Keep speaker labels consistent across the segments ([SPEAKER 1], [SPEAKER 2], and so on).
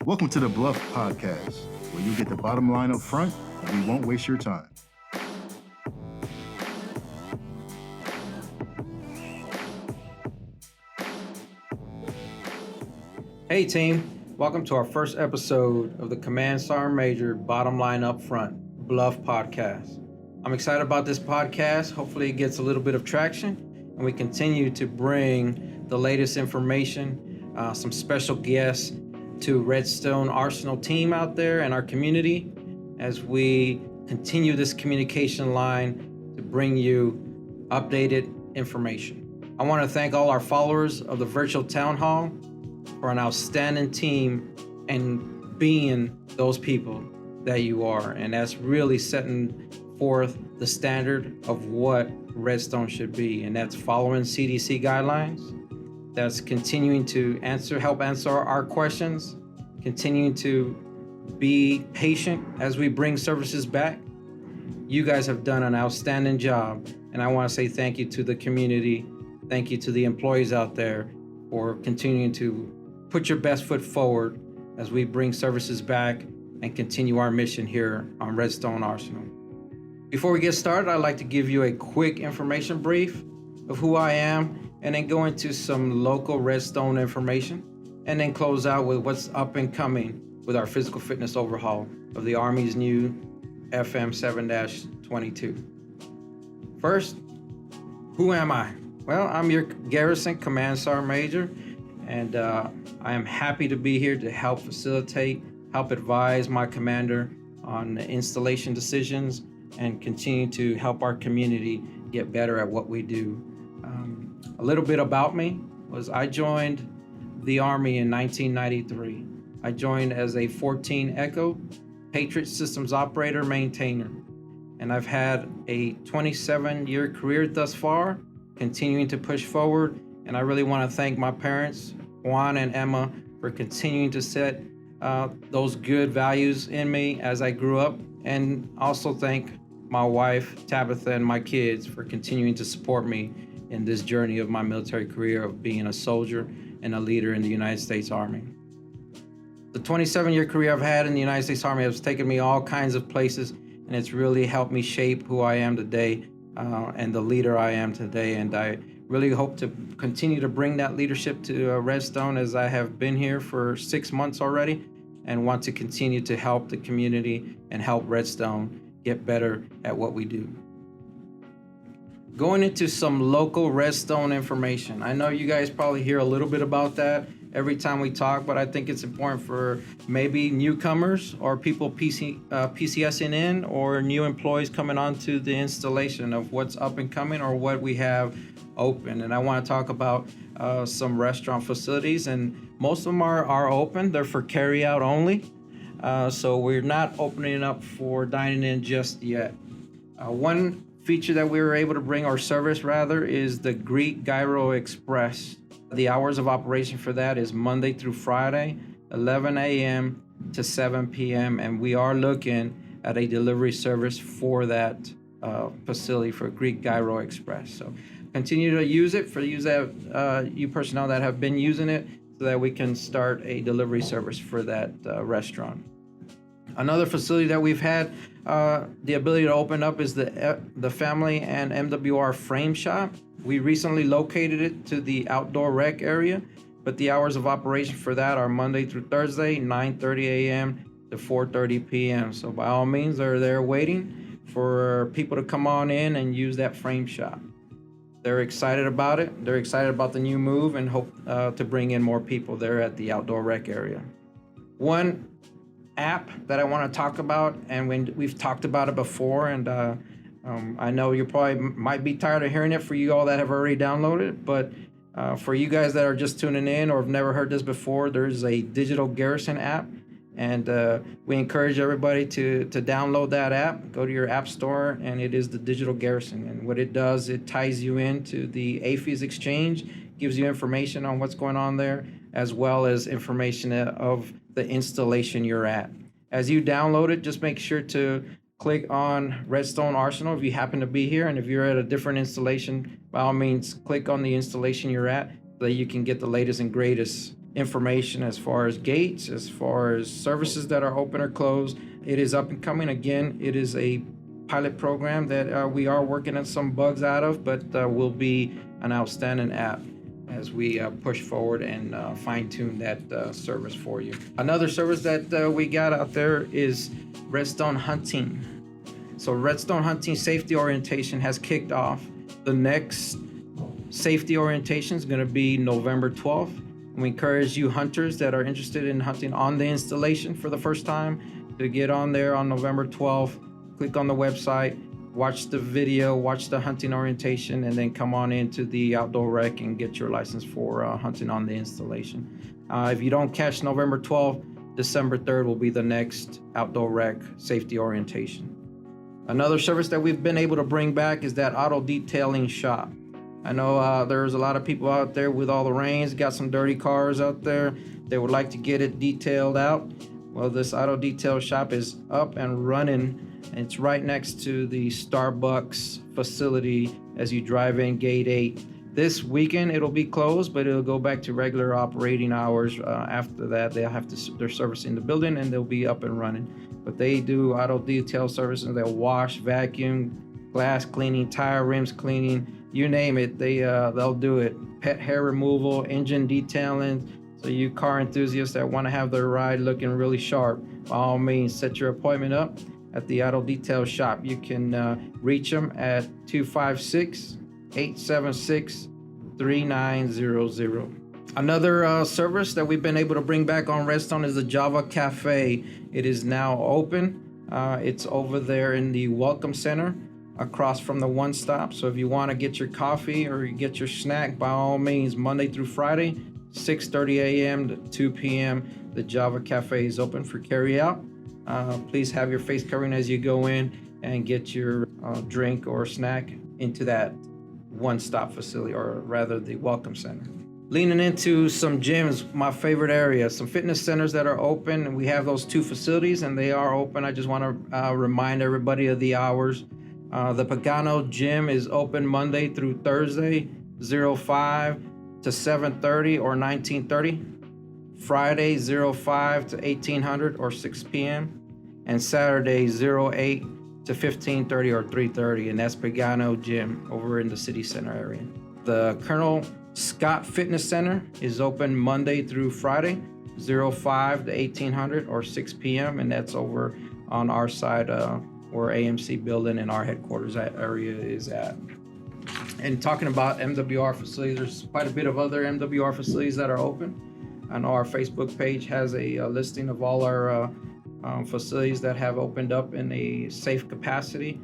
[SPEAKER 1] Welcome to the BLUF podcast, where you get the bottom line up front and we won't waste your time.
[SPEAKER 2] Hey team, welcome to our first episode of the Command Sergeant Major Bottom Line Up Front BLUF podcast. I'm excited about this podcast. Hopefully it gets a little bit of traction and we continue to bring the latest information, some special guests to Redstone Arsenal team out there and our community as we continue this communication line to bring you updated information. I want to thank all our followers of the virtual town hall for an outstanding team and being those people that you are. And that's really setting forth the standard of what Redstone should be. And that's following CDC guidelines. That's continuing to help answer our questions, continuing to be patient as we bring services back. You guys have done an outstanding job. And I want to say thank you to the community. Thank you to the employees out there for continuing to put your best foot forward as we bring services back and continue our mission here on Redstone Arsenal. Before we get started, I'd like to give you a quick information brief of who I am and then go into some local Redstone information and then close out with what's up and coming with our physical fitness overhaul of the Army's new FM 7-22. First, who am I? Well, I'm your Garrison Command Sergeant Major, and I am happy to be here to help facilitate, help advise my commander on installation decisions and continue to help our community get better at what we do. A little bit about me was I joined the Army in 1993. I joined as a 14 Echo Patriot Systems Operator Maintainer, and I've had a 27-year career thus far, continuing to push forward. And I really want to thank my parents, Juan and Emma, for continuing to set those good values in me as I grew up. And also thank my wife, Tabitha, and my kids for continuing to support me in this journey of my military career of being a soldier and a leader in the United States Army. The 27-year career I've had in the United States Army has taken me all kinds of places, and it's really helped me shape who I am today and the leader I am today. And I really hope to continue to bring that leadership to Redstone, as I have been here for 6 months already, and want to continue to help the community and help Redstone get better at what we do. Going into some local Redstone information. I know you guys probably hear a little bit about that every time we talk, but I think it's important for maybe newcomers or people PCSing in or new employees coming onto the installation of what's up and coming or what we have open. And I want to talk about some restaurant facilities, and most of them are open. They're for carry out only. So we're not opening up for dining in just yet. One feature that we were able to bring, or service rather, is the Greek Gyro Express. The hours of operation for that is Monday through Friday, 11 a.m. to 7 p.m. And we are looking at a delivery service for that facility for Greek Gyro Express. So continue to use it for you personnel that have been using it, so that we can start a delivery service for that restaurant. Another facility that we've had the ability to open up is the Family and MWR Frame Shop. We recently located it to the outdoor rec area, but the hours of operation for that are Monday through Thursday, 9:30 a.m. to 4:30 p.m. So by all means, they're there waiting for people to come on in and use that frame shop. They're excited about it. They're excited about the new move and hope to bring in more people there at the outdoor rec area. One app that I want to talk about, and we've talked about it before, and I know you probably might be tired of hearing it for you all that have already downloaded it, but for you guys that are just tuning in or have never heard this before, there's a Digital Garrison app, and we encourage everybody to download that app. Go to your app store, and it is the Digital Garrison. And what it does, it ties you into the AFIS exchange, gives you information on what's going on there, as well as information of the installation you're at. As you download it, just make sure to click on Redstone Arsenal if you happen to be here, and if you're at a different installation, by all means, click on the installation you're at so that you can get the latest and greatest information as far as gates, as far as services that are open or closed. It is up and coming. Again, it is a pilot program that we are working on some bugs out of, but will be an outstanding app as we push forward and fine-tune that service for you. Another service that we got out there is Redstone Hunting. So Redstone Hunting safety orientation has kicked off. The next safety orientation is going to be November 12th. We encourage you hunters that are interested in hunting on the installation for the first time to get on there on November 12th. Click on the website, watch the video, watch the hunting orientation, and then come on into the outdoor rec and get your license for hunting on the installation. If you don't catch November 12th, December 3rd will be the next outdoor rec safety orientation. Another service that we've been able to bring back is that auto detailing shop. I know there's a lot of people out there with all the rains, got some dirty cars out there. They would like to get it detailed out. Well, this auto detail shop is up and running. It's right next to the Starbucks facility as you drive in Gate 8. This weekend it'll be closed, but it'll go back to regular operating hours. After that, they're servicing the building and they'll be up and running. But they do auto detail services. They'll wash, vacuum, glass cleaning, tire rims cleaning, you name it. They'll do it. Pet hair removal, engine detailing. So you car enthusiasts that want to have their ride looking really sharp, by all means, set your appointment up at the auto detail shop. You can reach them at 256-876-3900. Another service that we've been able to bring back on Redstone is the Java Cafe. It is now open. It's over there in the Welcome Center across from the One Stop. So if you want to get your coffee or you get your snack, by all means, Monday through Friday, 6:30 a.m. to 2 p.m., the Java Cafe is open for carry out. Please have your face covering as you go in and get your drink or snack into that one-stop facility, or rather the Welcome Center. Leaning into some gyms, my favorite area, some fitness centers that are open. We have those two facilities and they are open. I just want to remind everybody of the hours. The Pagano Gym is open Monday through Thursday, 05 to 7:30 or 19:30. Friday 05 to 1800 or 6 p.m. and Saturday 08 to 15:30 or 3:30, and that's Pagano Gym over in the city center area. The Colonel Scott Fitness Center is open Monday through Friday, 05 to 1800 or 6 p.m. and that's over on our side where AMC building and our headquarters area is at. And talking about MWR facilities, there's quite a bit of other MWR facilities that are open. I know our Facebook page has a listing of all our facilities that have opened up in a safe capacity.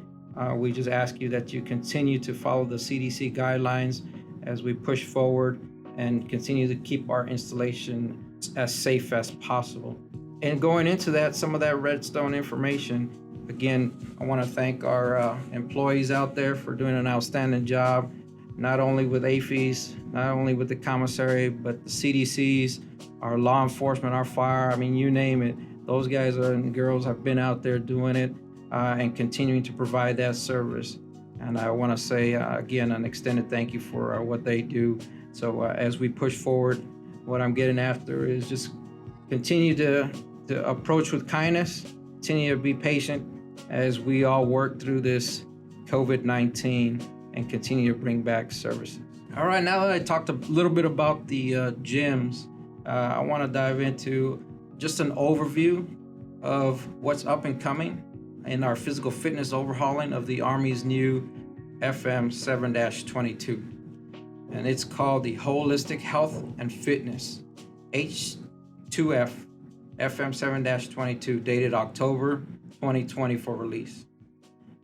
[SPEAKER 2] We just ask you that you continue to follow the CDC guidelines as we push forward and continue to keep our installation as safe as possible. And going into that, some of that Redstone information, again, I want to thank our employees out there for doing an outstanding job, not only with AFES, not only with the commissary, but the CDCs, our law enforcement, our fire, I mean, you name it. Those guys and girls have been out there doing it and continuing to provide that service. And I want to say, again, an extended thank you for what they do. So as we push forward, what I'm getting after is just continue to approach with kindness, continue to be patient as we all work through this COVID-19 and continue to bring back services. All right, now that I talked a little bit about the gyms, I want to dive into just an overview of what's up and coming in our physical fitness overhauling of the Army's new FM 7-22. And it's called the Holistic Health and Fitness H2F FM 7-22, dated October 2020 for release.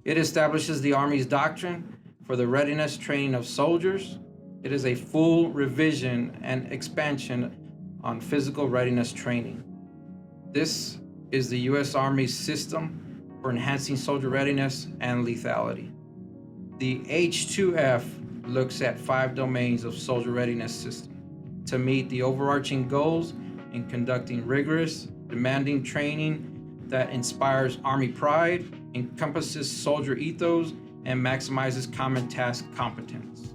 [SPEAKER 2] It establishes the Army's doctrine for the readiness training of soldiers. It is a full revision and expansion on physical readiness training. This is the U.S. Army's system for enhancing soldier readiness and lethality. The H2F looks at 5 domains of soldier readiness system to meet the overarching goals in conducting rigorous, demanding training that inspires Army pride, encompasses soldier ethos, and maximizes common task competence.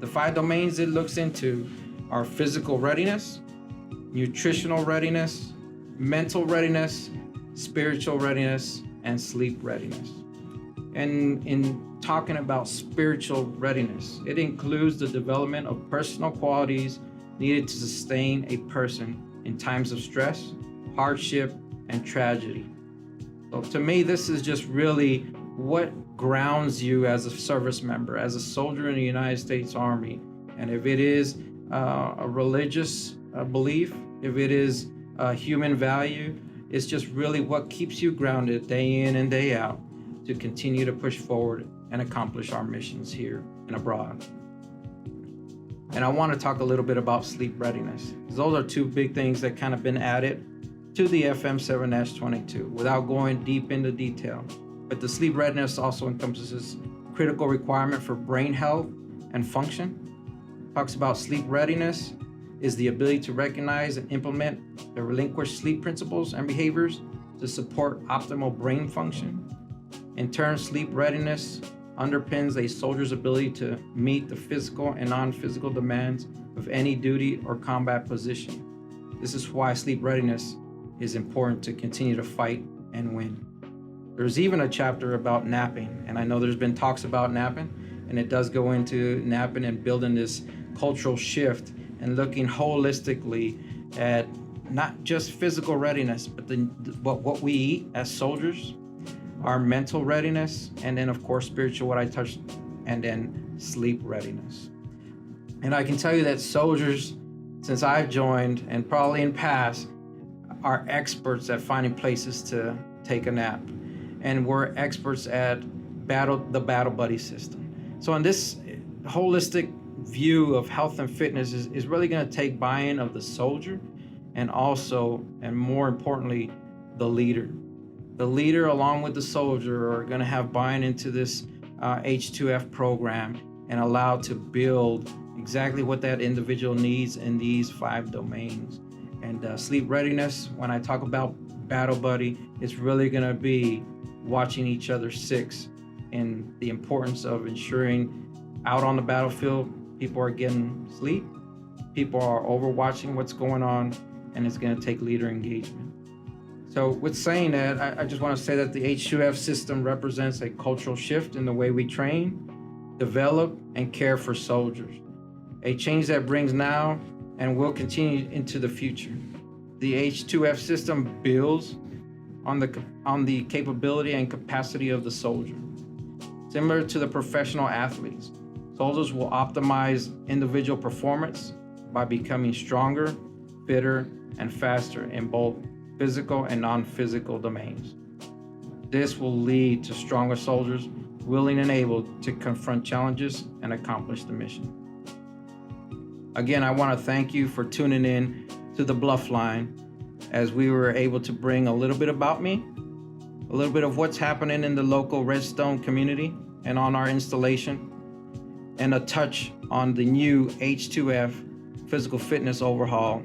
[SPEAKER 2] The 5 domains it looks into are physical readiness, nutritional readiness, mental readiness, spiritual readiness, and sleep readiness. And in talking about spiritual readiness, it includes the development of personal qualities needed to sustain a person in times of stress, hardship, and tragedy. So to me, this is just really what grounds you as a service member, as a soldier in the United States Army. And if it is a religious belief, if it is a human value, it's just really what keeps you grounded day in and day out to continue to push forward and accomplish our missions here and abroad. And I want to talk a little bit about sleep readiness. Those are two big things that kind of been added to the FM7-22 without going deep into detail. But the sleep readiness also encompasses critical requirement for brain health and function. Talks about sleep readiness is the ability to recognize and implement the relinquished sleep principles and behaviors to support optimal brain function. In turn, sleep readiness underpins a soldier's ability to meet the physical and non-physical demands of any duty or combat position. This is why sleep readiness is important to continue to fight and win. There's even a chapter about napping, and I know there's been talks about napping, and it does go into napping and building this cultural shift and looking holistically at not just physical readiness, but what we eat as soldiers, our mental readiness, and then of course spiritual, what I touched, and then sleep readiness. And I can tell you that soldiers, since I've joined and probably in past, are experts at finding places to take a nap. And we're experts at the battle buddy system. So in this holistic view of health and fitness is really going to take buy-in of the soldier and also, and more importantly, the leader. The leader along with the soldier are going to have buy-in into this H2F program and allowed to build exactly what that individual needs in these 5 domains. And sleep readiness, when I talk about battle buddy, it's really going to be watching each other six and the importance of ensuring out on the battlefield, people are getting sleep, people are overwatching what's going on, and it's going to take leader engagement. So with saying that, I just want to say that the H2F system represents a cultural shift in the way we train, develop, and care for soldiers. A change that brings now and will continue into the future. The H2F system builds on the capability and capacity of the soldier. Similar to the professional athletes, soldiers will optimize individual performance by becoming stronger, fitter, and faster in both physical and non-physical domains. This will lead to stronger soldiers willing and able to confront challenges and accomplish the mission. Again, I want to thank you for tuning in to the BLUF line as we were able to bring a little bit about me, a little bit of what's happening in the local Redstone community and on our installation, and a touch on the new H2F physical fitness overhaul,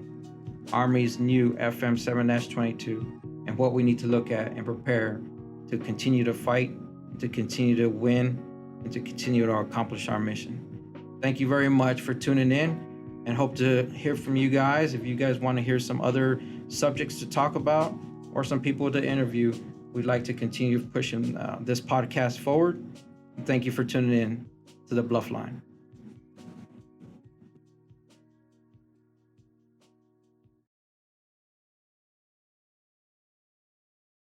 [SPEAKER 2] Army's new FM7-22, and what we need to look at and prepare to continue to fight, to continue to win, and to continue to accomplish our mission. Thank you very much for tuning in, and hope to hear from you guys. If you guys want to hear some other subjects to talk about or some people to interview, we'd like to continue pushing this podcast forward. Thank you for tuning in to the BLUF line.